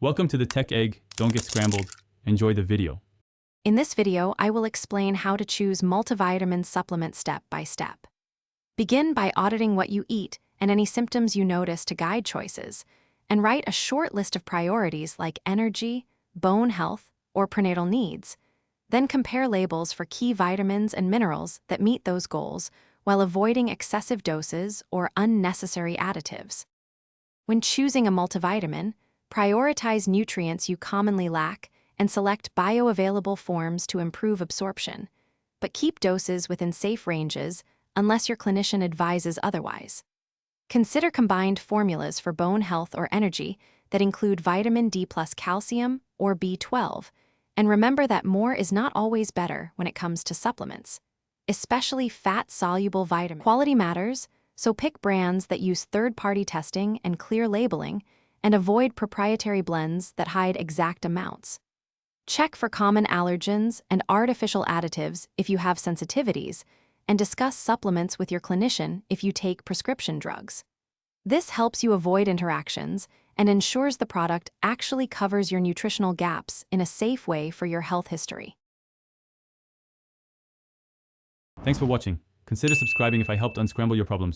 Welcome to the Tech Egg. Don't get scrambled. Enjoy the video. In this video, I will explain how to choose multivitamin supplement step by step. Begin by auditing what you eat and any symptoms you notice to guide choices, and write a short list of priorities like energy, bone health, or prenatal needs. Then compare labels for key vitamins and minerals that meet those goals while avoiding excessive doses or unnecessary additives. When choosing a multivitamin, prioritize nutrients you commonly lack and select bioavailable forms to improve absorption, but keep doses within safe ranges unless your clinician advises otherwise. Consider combined formulas for bone health or energy that include vitamin D plus calcium or B12, and remember that more is not always better when it comes to supplements, especially fat-soluble vitamins. Quality matters, so pick brands that use third-party testing and clear labeling, and avoid proprietary blends that hide exact amounts. Check for common allergens and artificial additives if you have sensitivities, and discuss supplements with your clinician if you take prescription drugs. This helps you avoid interactions and ensures the product actually covers your nutritional gaps in a safe way for your health history. Thanks for watching. Consider subscribing if I helped unscramble your problems.